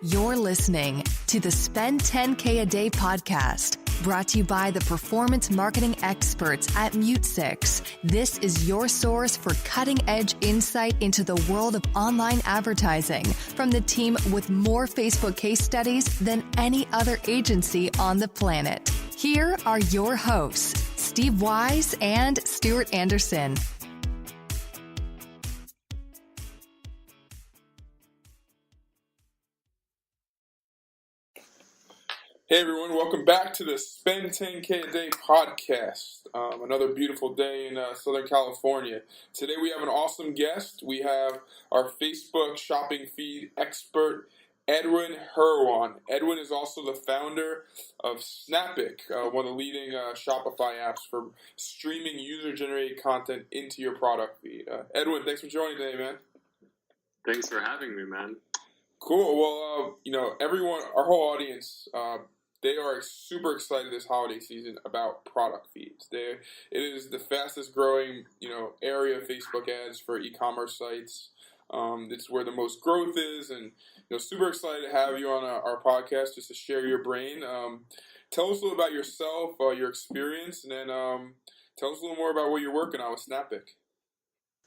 You're listening to the Spend 10K a Day podcast, brought to you by the performance marketing experts at Mute6. This is your source for cutting-edge insight into the world of online advertising from the team with more Facebook case studies than any other agency on the planet. Here are your hosts, Steve Wise and Stuart Anderson. Hey everyone, welcome back to the Spend 10K a Day podcast. Another beautiful day in Southern California. Today we have an awesome guest. We have our Facebook shopping feed expert, Edwin Hermawan. Edwin is also the founder of Snapic, one of the leading Shopify apps for streaming user-generated content into your product feed. Edwin, thanks for joining today, man. Thanks for having me, man. Cool. Well, everyone, our whole audience, they are super excited this holiday season about product feeds. It is the fastest growing, area of Facebook ads for e-commerce sites. It's where the most growth is, and super excited to have you on our podcast just to share your brain. Tell us a little about yourself, your experience, and then tell us a little more about what you're working on with Snapic.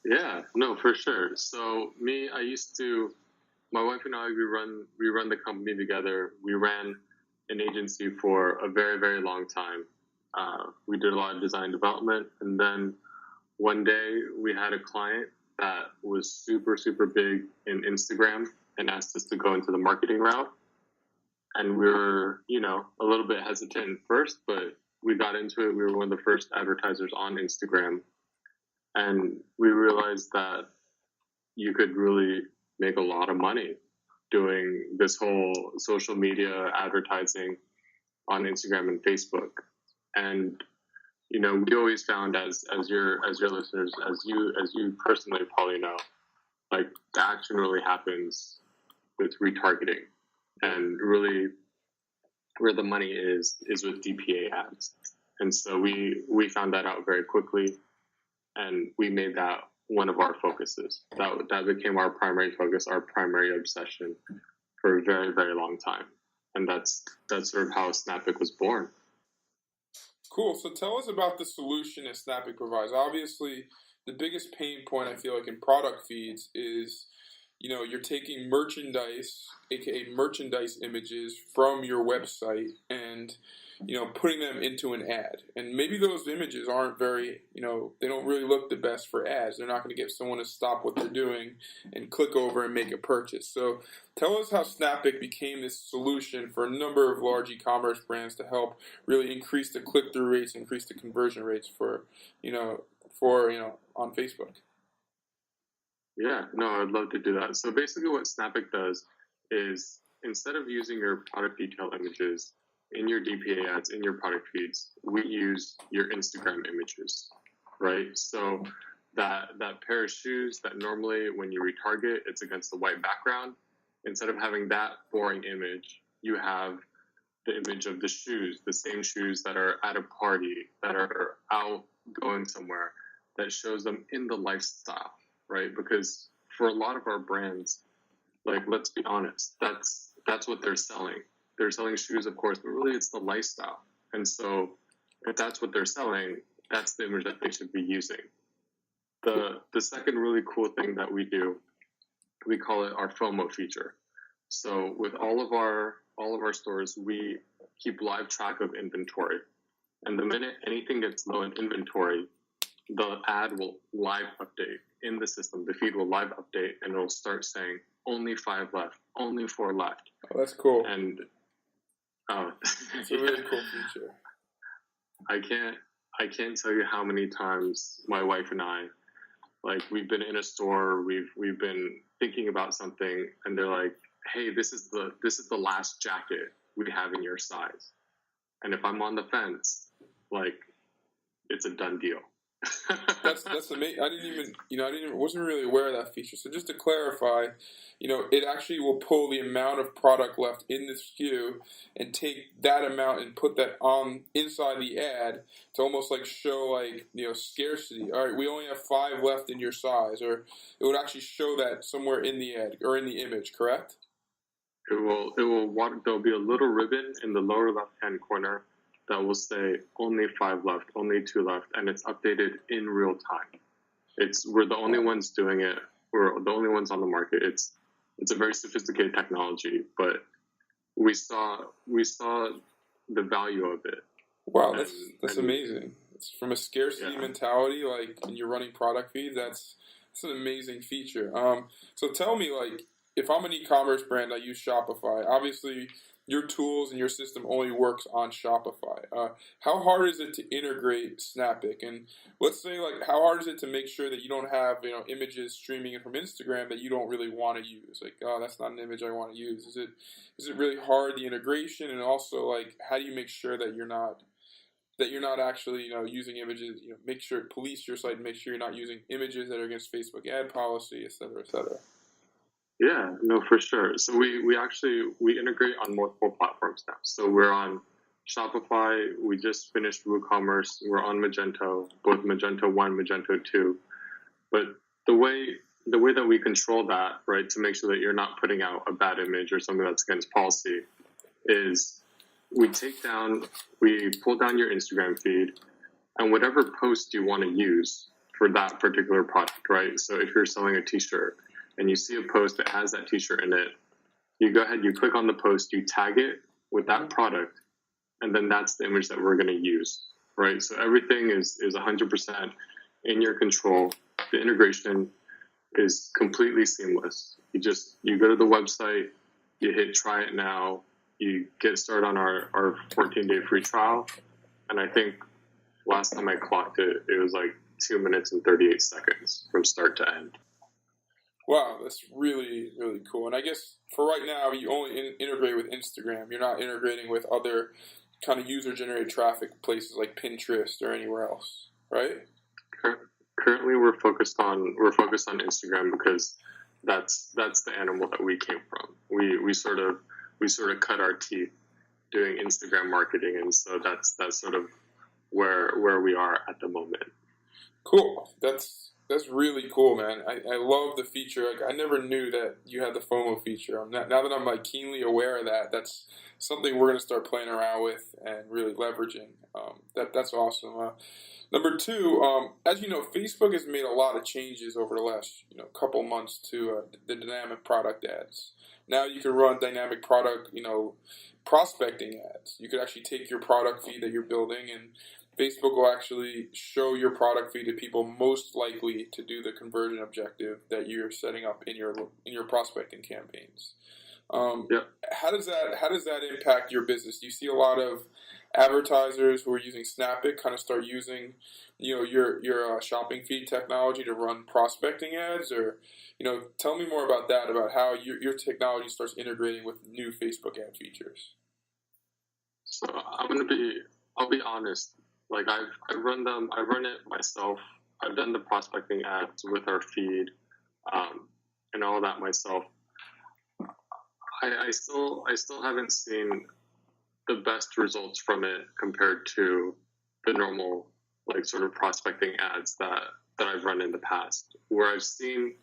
Yeah, no, for sure. So my wife and I, we run the company together. We ran an agency for a very, very long time. We did a lot of design development, and then one day we had a client that was super, super big in Instagram and asked us to go into the marketing route. And we were, a little bit hesitant at first, but we got into it. We were one of the first advertisers on Instagram, and we realized that you could really make a lot of money doing this whole social media advertising on Instagram and Facebook. And we always found as your listeners, as you personally probably know, like the action really happens with retargeting, and really where the money is with DPA ads. And so we found that out very quickly, and we made that one of our focuses. That became our primary focus, our primary obsession for a very, very long time. And that's sort of how Snapic was born. Cool. So tell us about the solution that Snapic provides. Obviously, the biggest pain point I feel like in product feeds is, you're taking merchandise, aka merchandise images from your website and putting them into an ad. And maybe those images aren't very, they don't really look the best for ads. They're not going to get someone to stop what they're doing and click over and make a purchase. So tell us how Snapic became this solution for a number of large e-commerce brands to help really increase the click-through rates, increase the conversion rates for on Facebook. Yeah, no, I'd love to do that. So basically what Snapic does is, instead of using your product detail images in your DPA ads, in your product feeds, we use your Instagram images, right? So that pair of shoes that normally when you retarget, it's against the white background. Instead of having that boring image, you have the image of the shoes, the same shoes that are at a party, that are out going somewhere, that shows them in the lifestyle, right? Because for a lot of our brands, like, let's be honest, that's what they're selling. They're selling shoes, of course, but really it's the lifestyle. And so if that's what they're selling, that's the image that they should be using. The second really cool thing that we do, we call it our FOMO feature. So with all of our stores, we keep live track of inventory. And the minute anything gets low in inventory, the ad will live update in the system. The feed will live update, and it'll start saying, only 5 left, only 4 left. Oh, that's cool. And it's a really cool feature. I can't tell you how many times my wife and I, like, we've been in a store, we've been thinking about something, and they're like, hey, this is the last jacket we have in your size. And if I'm on the fence, like, it's a done deal. That's amazing. Wasn't really aware of that feature. So just to clarify, it actually will pull the amount of product left in the SKU and take that amount and put that on inside the ad to almost like show scarcity. All right, we only have 5 left in your size, or it would actually show that somewhere in the ad or in the image, correct? There'll be a little ribbon in the lower left-hand corner that will say only 5 left, only 2 left, and it's updated in real time. We're the only ones doing it. We're the only ones on the market. It's a very sophisticated technology, but we saw the value of it. Wow, that's amazing. It's from a scarcity mentality, like when you're running product feeds, that's an amazing feature. So tell me, like, if I'm an e-commerce brand, I use Shopify. Obviously, your tools and your system only works on Shopify. How hard is it to integrate Snappic? And let's say, like, how hard is it to make sure that you don't have, images streaming in from Instagram that you don't really want to use? Like, oh, that's not an image I want to use. Is it really hard, the integration? And also, like, how do you make sure that you're not actually, using images, police your site and make sure you're not using images that are against Facebook ad policy, et cetera, et cetera. Yeah, no, for sure. So we integrate on multiple platforms now. So we're on Shopify. We just finished WooCommerce. We're on Magento, both Magento 1, Magento 2. But the way that we control that, right, to make sure that you're not putting out a bad image or something that's against policy is we pull down your Instagram feed and whatever post you want to use for that particular product, right? So if you're selling a t-shirt and you see a post that has that t-shirt in it, you go ahead, you click on the post, you tag it with that product, and then that's the image that we're going to use, right? So everything is 100% in your control. The integration is completely seamless. You go to the website, you hit try it now, you get started on our 14-day free trial, and I think last time I clocked it, it was like 2 minutes and 38 seconds from start to end. Wow, that's really, really cool. And I guess for right now, you only integrate with Instagram. You're not integrating with other kind of user-generated traffic places like Pinterest or anywhere else, right? Currently, we're focused on Instagram because that's the animal that we came from. We sort of cut our teeth doing Instagram marketing, and so that's sort of where we are at the moment. Cool. That's really cool, man. I love the feature. Like, I never knew that you had the FOMO feature. Now that I'm like keenly aware of that, that's something we're going to start playing around with and really leveraging. That's awesome. Number two, as you know, Facebook has made a lot of changes over the last couple months to the dynamic product ads. Now you can run dynamic product prospecting ads. You could actually take your product feed that you're building, and Facebook will actually show your product feed to people most likely to do the conversion objective that you're setting up in your prospecting campaigns. How does that impact your business? Do you see a lot of advertisers who are using Snappic kind of start using your shopping feed technology to run prospecting ads? Or tell me more about that, about how your technology starts integrating with new Facebook ad features. So I'll be honest. Like I run it myself. I've done the prospecting ads with our feed, and all that myself. I still haven't seen the best results from it compared to the normal sort of prospecting ads that I've run in the past. Where I've seen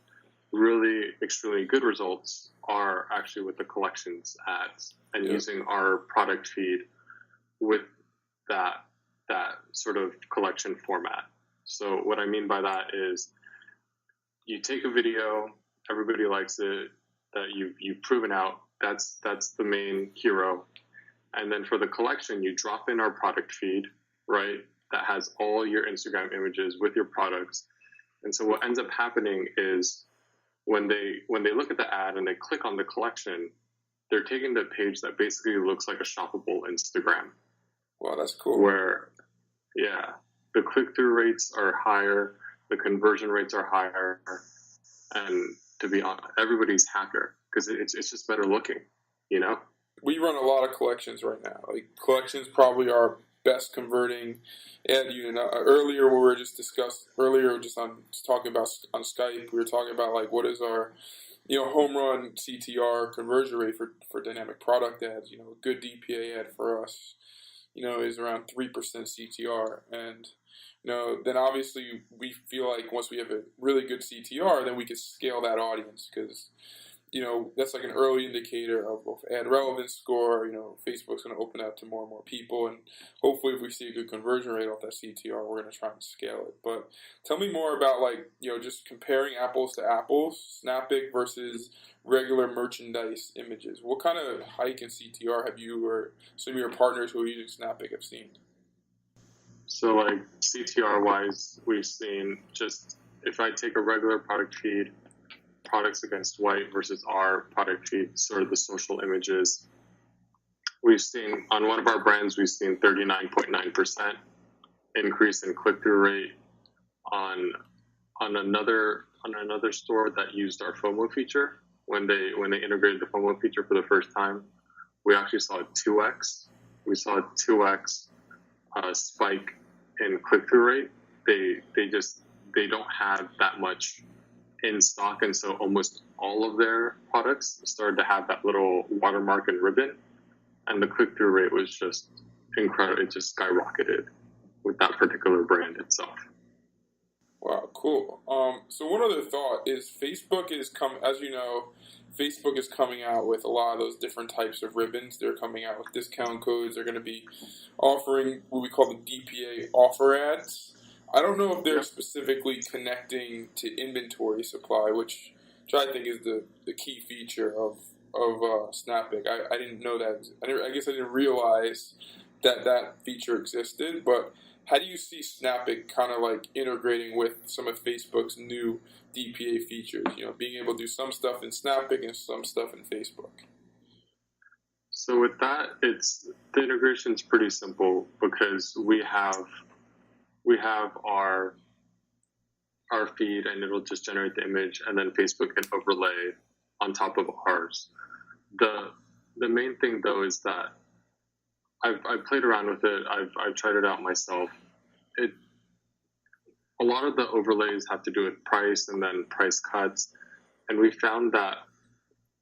really extremely good results are actually with the collections ads and using our product feed with that sort of collection format. So what I mean by that is you take a video, everybody likes it, that you've proven out, that's the main hero. And then for the collection, you drop in our product feed, right? That has all your Instagram images with your products. And so what ends up happening is when they look at the ad and they click on the collection, they're taking the page that basically looks like a shoppable Instagram. Wow, that's cool. Where, the click-through rates are higher, the conversion rates are higher, and to be honest, everybody's happier because it's just better looking, We run a lot of collections right now. Like, collections probably are best converting ad unit. Earlier, we were just talking about on Skype, we were talking about like what is our home run CTR conversion rate for dynamic product ads. A good DPA ad for us is around 3% CTR. And, then obviously we feel like once we have a really good CTR, then we can scale that audience because, that's like an early indicator of both ad relevance score. Facebook's going to open up to more and more people, and hopefully if we see a good conversion rate off that CTR, we're going to try and scale it. But tell me more about just comparing apples to apples, Snapic versus regular merchandise images. What kind of hike in CTR have you or some of your partners who are using Snapic have seen? So like CTR wise, we've seen just if I take a regular product feed, products against white versus our product feed, sort of the social images, we've seen on one of our brands, we've seen 39.9% increase in click-through rate. On another store that used our FOMO feature, when they integrated the FOMO feature for the first time, we actually saw a 2x. We saw a 2x spike in click-through rate. They don't have that much in stock, and so almost all of their products started to have that little watermark and ribbon, and the click-through rate was just incredible. It just skyrocketed with that particular brand itself. Wow, cool. So one other thought is Facebook is coming out with a lot of those different types of ribbons. They're coming out with discount codes. They're going to be offering what we call the DPA offer ads. I don't know if they're specifically connecting to inventory supply, which I think is the key feature of Snapic. I didn't know that. I guess I didn't realize that feature existed. But how do you see Snapic kind of like integrating with some of Facebook's new DPA features? Being able to do some stuff in Snapic and some stuff in Facebook. So with that, the integration is pretty simple because we have our feed and it'll just generate the image, and then Facebook can overlay on top of ours. The main thing though is that I've played around with it. I've tried it out myself. A lot of the overlays have to do with price and then price cuts, and we found that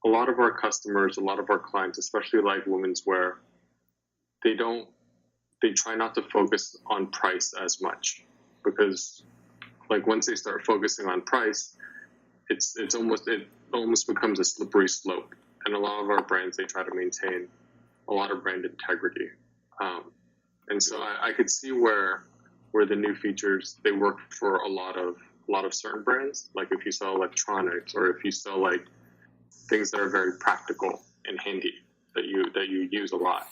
a lot of our customers, a lot of our clients, especially like women's wear, they try not to focus on price as much, because like once they start focusing on price, it almost becomes a slippery slope. And a lot of our brands, they try to maintain a lot of brand integrity. And so I could see where the new features, they work for a lot of certain brands. Like if you sell electronics, or if you sell like things that are very practical and handy that you use a lot.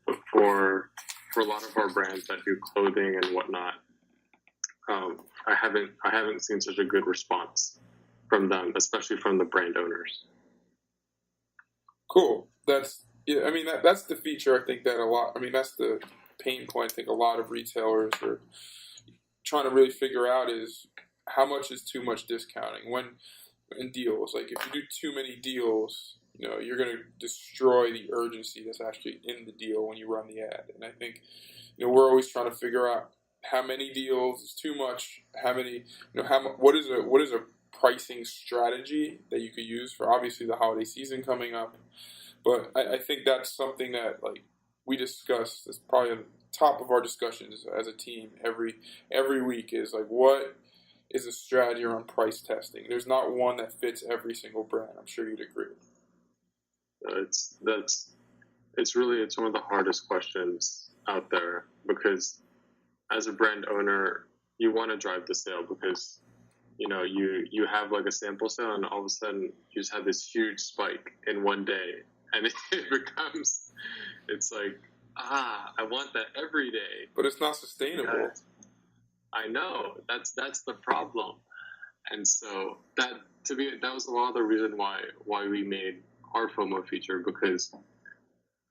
But for a lot of our brands that do clothing and whatnot, I haven't seen such a good response from them, especially from the brand owners. Cool. That's the feature I think that a lot. That's the pain point I think a lot of retailers are trying to really figure out is how much is too much discounting when in deals. Like if you do too many deals, you're going to destroy the urgency that's actually in the deal when you run the ad. And I think, we're always trying to figure out how many deals is too much, how many, what is a pricing strategy that you could use for obviously the holiday season coming up. But I think that's something that like we discuss. It's probably on the top of our discussions as a team every week is like, what is a strategy around price testing? There's not one that fits every single brand. I'm sure you'd agree. It's one of the hardest questions out there, because as a brand owner, you want to drive the sale because you have like a sample sale, and all of a sudden you just have this huge spike in one day, and it's like, I want that every day. But it's not sustainable. I know, that's the problem. And so that was a lot of the reason why we made our FOMO feature, because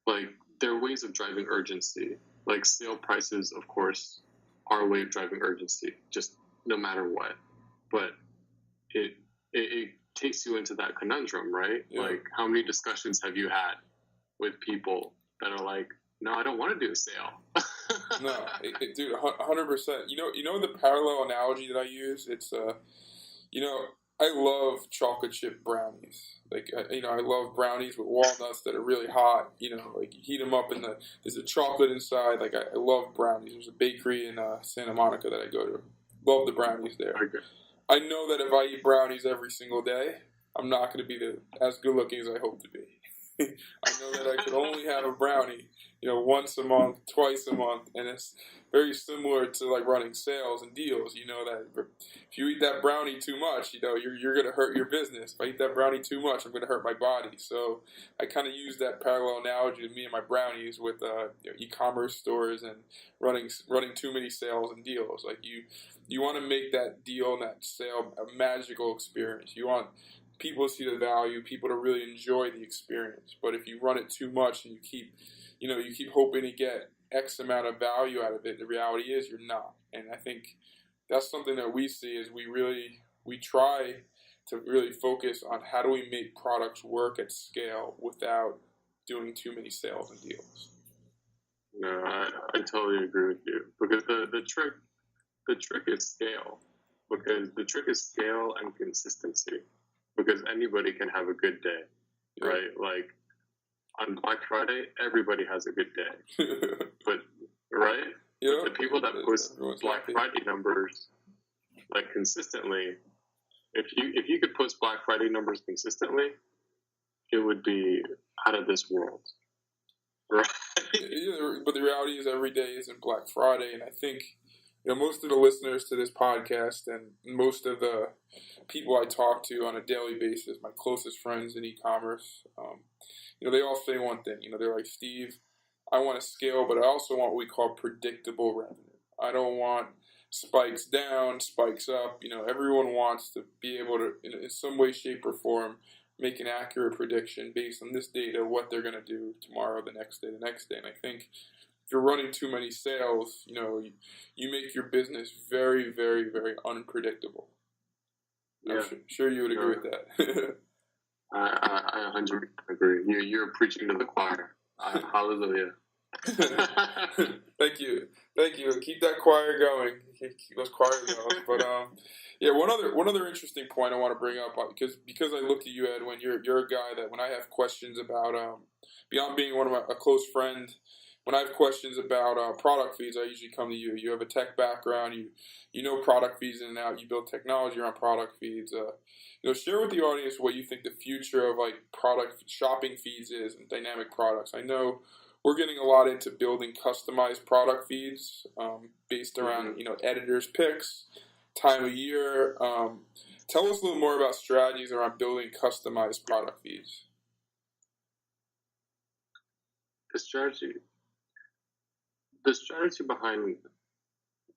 like there are ways of driving urgency. Like sale prices, of course, are a way of driving urgency, just no matter what. But it takes you into that conundrum, right? Yeah. Like how many discussions have you had with people that are like, no, I don't want to do a sale. No, dude, 100%. You know the parallel analogy that I use? It's I love chocolate chip brownies. Like, I love brownies with walnuts that are really hot. Like you heat them up and there's a chocolate inside. Like I love brownies. There's a bakery in Santa Monica that I go to. Love the brownies there. Okay. I know that if I eat brownies every single day, I'm not going to be as good looking as I hope to be. I know that I could only have a brownie, once a month, twice a month, and it's very similar to like running sales and deals. You know that if you eat that brownie too much, you're going to hurt your business. If I eat that brownie too much, I'm going to hurt my body. So I kind of use that parallel analogy of me and my brownies with e-commerce stores and running too many sales and deals. Like you want to make that deal and that sale a magical experience. You want people to see the value, people to really enjoy the experience. But if you run it too much and you keep hoping to get X amount of value out of it, the reality is you're not. And I think that's something that we see is we try to really focus on how do we make products work at scale without doing too many sales and deals. No, I totally agree with you, because the trick is scale. Because the trick is scale and consistency. Because anybody can have a good day, right? Like on Black Friday, everybody has a good day, but right? Yeah. The people that post Black Friday numbers like consistently, if you could post Black Friday numbers consistently, it would be out of this world, right? Yeah, but the reality is every day isn't Black Friday, and I think most of the listeners to this podcast and most of the people I talk to on a daily basis, my closest friends in e-commerce, they all say one thing. They're like, Steve, I want to scale, but I also want what we call predictable revenue. I don't want spikes down, spikes up. Everyone wants to be able to, in some way, shape, or form, make an accurate prediction based on this data, what they're going to do tomorrow, the next day. And I think if you're running too many sales, you make your business very, very, very unpredictable. Yeah. I'm sure you would agree with that. I 100% agree. You're preaching to the choir. Hallelujah. Thank you. Keep that choir going. Keep those choirs going. But one other interesting point I want to bring up, because I looked at you, Edwin. You're a guy that when I have questions about beyond being a close friend, when I have questions about product feeds, I usually come to you. You have a tech background. You know product feeds in and out. You build technology around product feeds. Share with the audience what you think the future of like product shopping feeds is and dynamic products. I know we're getting a lot into building customized product feeds based around editors' picks, time of year. Tell us a little more about strategies around building customized product feeds. The strategy behind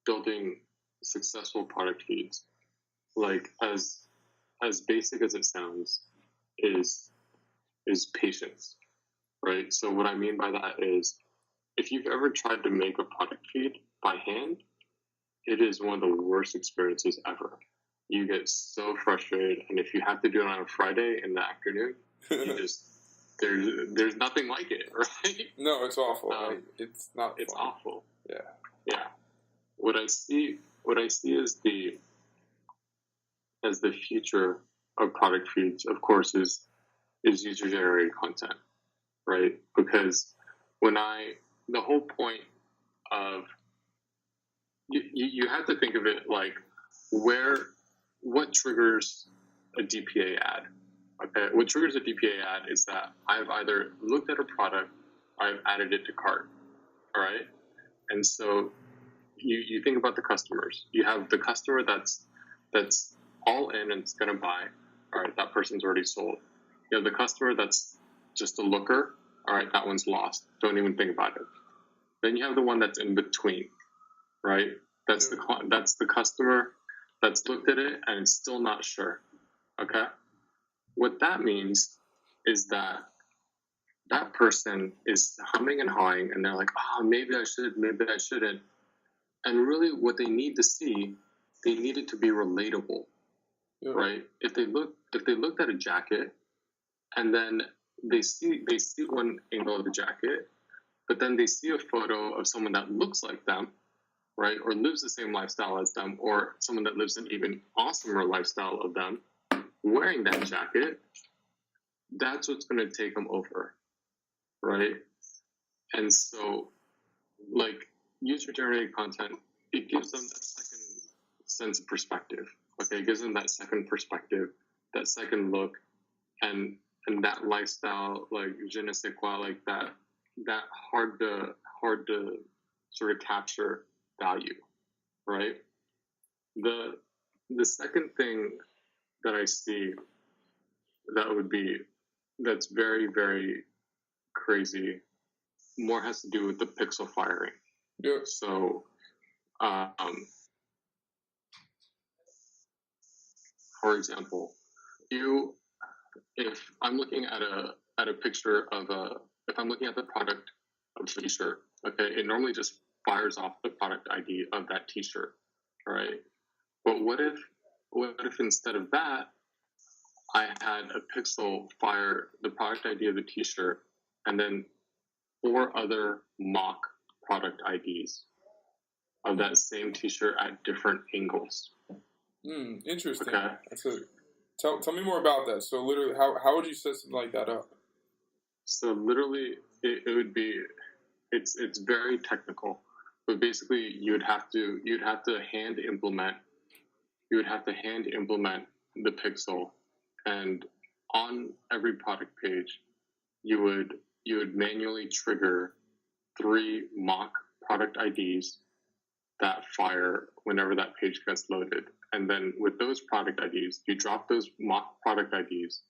building successful product feeds, like as basic as it sounds, is patience, right? So what I mean by that is, if you've ever tried to make a product feed by hand, it is one of the worst experiences ever. You get so frustrated, and if you have to do it on a Friday in the afternoon, you just there's nothing like it, right? No, it's awful. It's not. It's fun. awful. Yeah. What I see as the future of product feeds, of course, is user generated content, right? Because the whole point of you have to think of it like what triggers a DPA ad. Okay, what triggers a DPA ad is that I've either looked at a product, I've added it to cart, all right? And so you think about the customers. You have the customer that's all in and it's going to buy, all right, that person's already sold. You have the customer that's just a looker, all right, that one's lost, don't even think about it. Then you have the one that's in between, right? That's the customer that's looked at it and it's still not sure, okay? What that means is that person is humming and hawing, and they're like, oh, maybe I should, maybe I shouldn't. And really what they need to see, they need it to be relatable, right? If they looked at a jacket and then they see one angle of the jacket, but then they see a photo of someone that looks like them, right? Or lives the same lifestyle as them, or someone that lives an even awesomer lifestyle of them, wearing that jacket, that's what's going to take them over, right? And so, like, user-generated content, it gives them that second sense of perspective, okay? It gives them that second perspective, that second look, and that lifestyle, like je ne sais quoi, like that hard to sort of capture value, right? The second thing that I see that's very, very crazy more has to do with the pixel firing. Yeah. So, for example, if I'm looking at a picture of if I'm looking at the product of a t-shirt, okay, it normally just fires off the product ID of that t-shirt, right? But what if instead of that, I had a pixel fire the product ID of the t-shirt and then 4 other mock product IDs of that same t-shirt at different angles. Interesting. Okay. Tell me more about that. So literally, how would you set something like that up? So literally, it would be, it's very technical, but basically you'd have to hand implement the pixel, and on every product page, you would manually trigger 3 mock product IDs that fire whenever that page gets loaded. And then with those product IDs, you drop those mock product IDs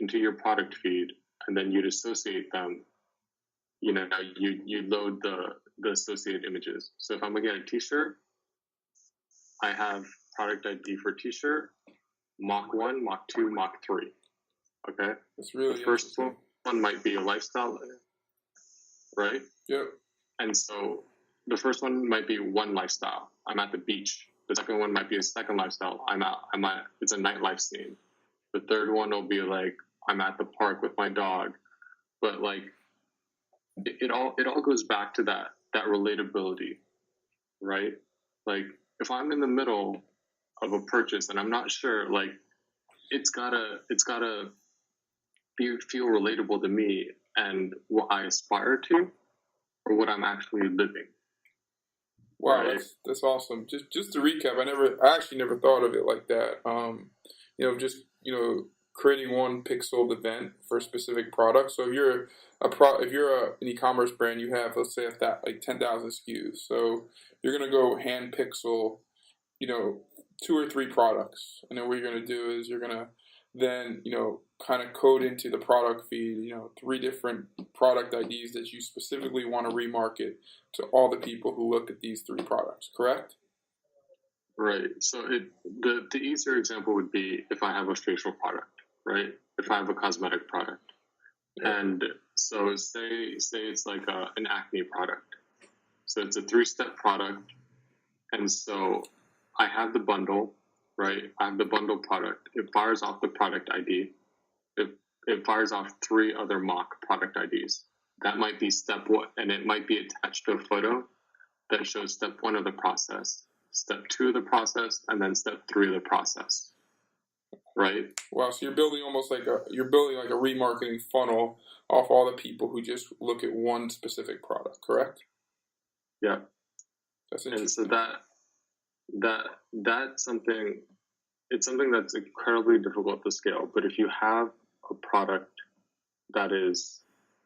into your product feed, and then you'd associate them. You load the associated images. So if I'm looking at a t-shirt, I have product ID for t-shirt, Mach 1, Mach 2, Mach 3. Okay? That's really the first one might be a lifestyle, right? Yep. And so the first one might be one lifestyle. I'm at the beach. The second one might be a second lifestyle. It's a nightlife scene. The third one will be like, I'm at the park with my dog. But like, it all goes back to that relatability, right? Like, if I'm in the middle of a purchase and I'm not sure, like, it's gotta feel relatable to me and what I aspire to, or what I'm actually living. Wow, right? That's awesome. Just to recap, I actually never thought of it like that. Creating one pixeled event for a specific product. So if you're an e-commerce brand, you have, let's say, like 10,000 SKUs. So you're gonna go hand pixel, 2 or 3 products, and then what you're gonna do is you're gonna then kind of code into the product feed 3 different product IDs that you specifically want to remarket to all the people who look at these 3 products. Correct? Right. So the easier example would be if I have a facial product, right? If I have a cosmetic product, and so say it's like an acne product. So it's a 3-step product, and so I have the bundle, right? I have the bundle product. It fires off the product ID. It fires off 3 other mock product IDs. That might be step 1, and it might be attached to a photo that shows step 1 of the process, step 2 of the process, and then step 3 of the process. Right? Wow, so you're building like a remarketing funnel off all the people who just look at one specific product, correct? Yeah. That's interesting. And so that's something, it's something that's incredibly difficult to scale. But if you have a product that is,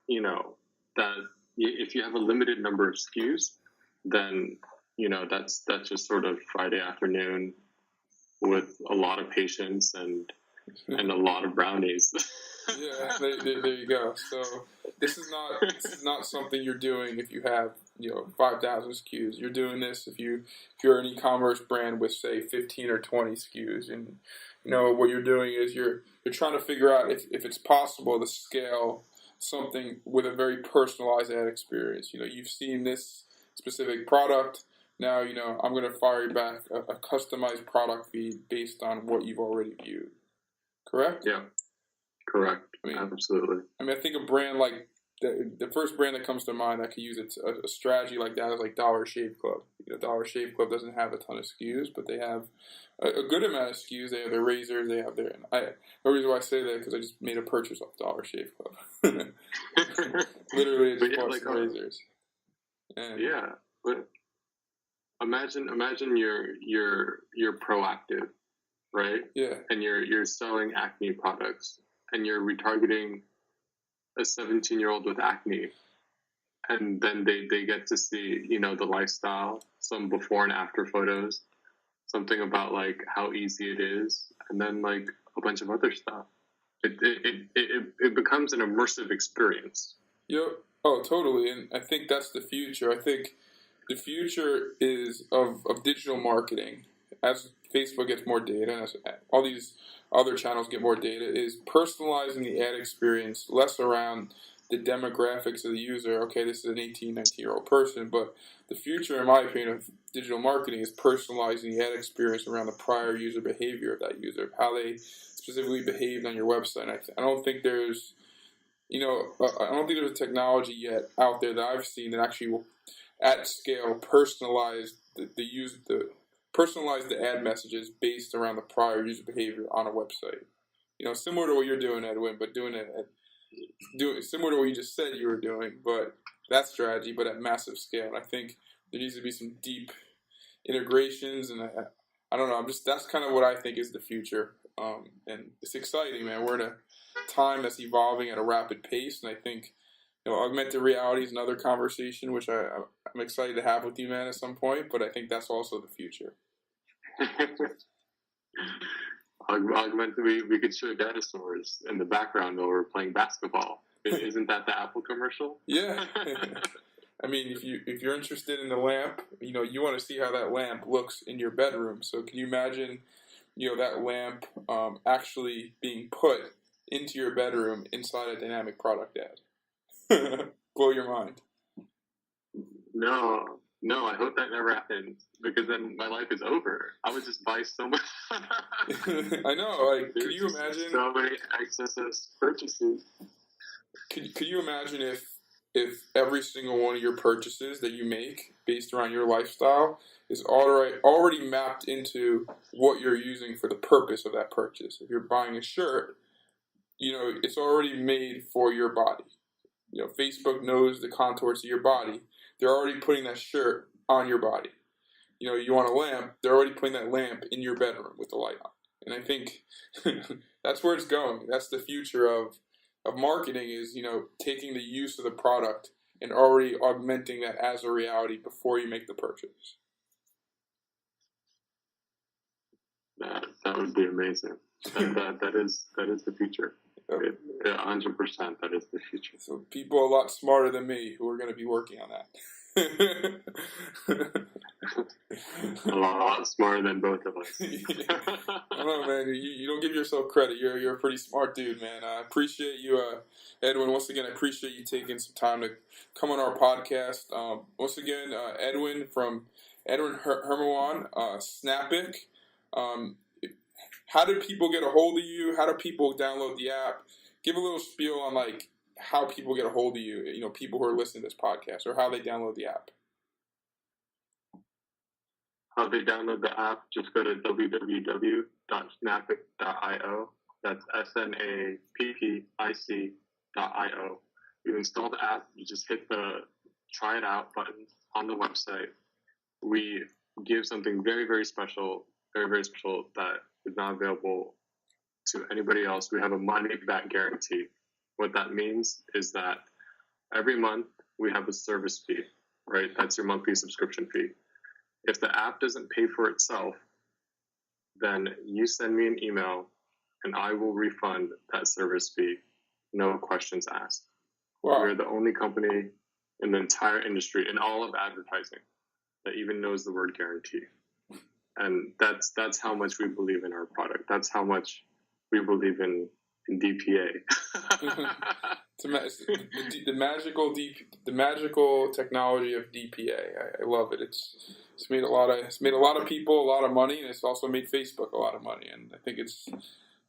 if you have a limited number of SKUs, then, that's just sort of Friday afternoon with a lot of patience and a lot of brownies. Yeah, there you go. So this is not something you're doing if you have 5,000 SKUs. You're doing this if you're an e-commerce brand with, say, 15 or 20 SKUs, and what you're doing is you're trying to figure out if it's possible to scale something with a very personalized ad experience. You've seen this specific product. Now, I'm going to fire you back a customized product feed based on what you've already viewed. Correct? Yeah, correct. Absolutely. I think a brand like the first brand that comes to mind that could use a strategy like that is like Dollar Shave Club. Dollar Shave Club doesn't have a ton of SKUs, but they have a good amount of SKUs. They have their razors. They have their. The reason why I say that because I just made a purchase off Dollar Shave Club. Literally, I just bought some razors. And, but imagine you're proactive, right? Yeah. And you're selling acne products, and you're retargeting a 17-year-old with acne, and then they get to see, the lifestyle, some before and after photos, something about like how easy it is, and then like a bunch of other stuff. It becomes an immersive experience. Yep. Oh, totally. And I think that's the future. I think the future is of digital marketing. As Facebook gets more data, and as all these other channels get more data, is personalizing the ad experience less around the demographics of the user. Okay, this is an 18, 19-year-old person, but the future, in my opinion, of digital marketing is personalizing the ad experience around the prior user behavior of that user, how they specifically behaved on your website. I don't think there's a technology yet out there that I've seen that actually will, at scale, personalize personalize the ad messages based around the prior user behavior on a website. Similar to what you're doing, Edwin, but doing similar to what you just said you were doing, but that strategy, but at massive scale. And I think there needs to be some deep integrations, and I don't know. That's kind of what I think is the future, and it's exciting, man. We're in a time that's evolving at a rapid pace, and I think augmented reality is another conversation which I'm excited to have with you, man, at some point. But I think that's also the future. Augmented, we could show dinosaurs in the background while we're playing basketball. Isn't that the Apple commercial? Yeah. I mean, if you're interested in the lamp, you want to see how that lamp looks in your bedroom. So can you imagine, that lamp actually being put into your bedroom inside a dynamic product ad? Blow your mind. No, I hope that never happens, because then my life is over. I would just buy so much. I know. Like, could you imagine so many excessive purchases? Could you imagine if every single one of your purchases that you make based around your lifestyle is already mapped into what you're using for the purpose of that purchase? If you're buying a shirt, it's already made for your body. Facebook knows the contours of your body. They're already putting that shirt on your body. You want a lamp, they're already putting that lamp in your bedroom with the light on. And I think that's where it's going. That's the future of marketing, is, taking the use of the product and already augmenting that as a reality before you make the purchase. That would be amazing. That is the future. 100%, that is the future. So people a lot smarter than me who are going to be working on that. a lot smarter than both of us. I don't know, man. You don't give yourself credit. You're a pretty smart dude, man. I appreciate you, Edwin. Once again, I appreciate you taking some time to come on our podcast. Once again, Edwin from Hermawan, Snapic. How do people get a hold of you? How do people download the app? Give a little spiel on like how people get a hold of you, people who are listening to this podcast, or how they download the app. How they download the app, just go to www.snapic.io. That's snappic.io. You install the app, you just hit the try it out button on the website. We give something very, very special that is not available to anybody else. We have a money-back guarantee. What that means is that every month we have a service fee, right? That's your monthly subscription fee. If the app doesn't pay for itself, then you send me an email and I will refund that service fee, no questions asked. Wow. We're the only company in the entire industry, in all of advertising, that even knows the word guarantee. And that's how much we believe in our product. That's how much we believe in DPA. The magical technology of DPA. I love it. It's made a lot of people a lot of money, and it's also made Facebook a lot of money. And I think it's,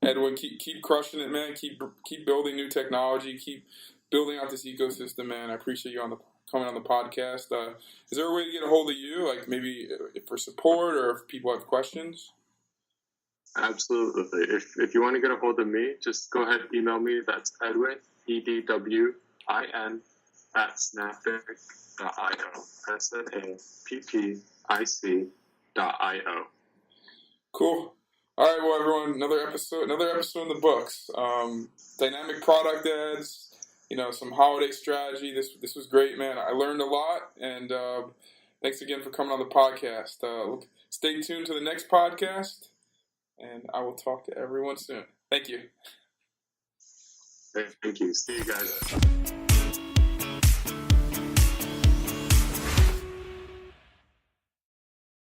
Edwin, keep crushing it, man. Keep building new technology. Keep building out this ecosystem, man. I appreciate you coming on the podcast. Is there a way to get a hold of you, like maybe for support or if people have questions? Absolutely. If you want to get a hold of me, just go ahead and email me. That's Edwin, EDWIN, @snappic.io. SNAPPIC.io. Cool. All right, well, everyone, another episode in the books. Dynamic product ads, some holiday strategy. This was great, man. I learned a lot, and thanks again for coming on the podcast. Stay tuned to the next podcast, and I will talk to everyone soon. Thank you. Thank you. See you guys.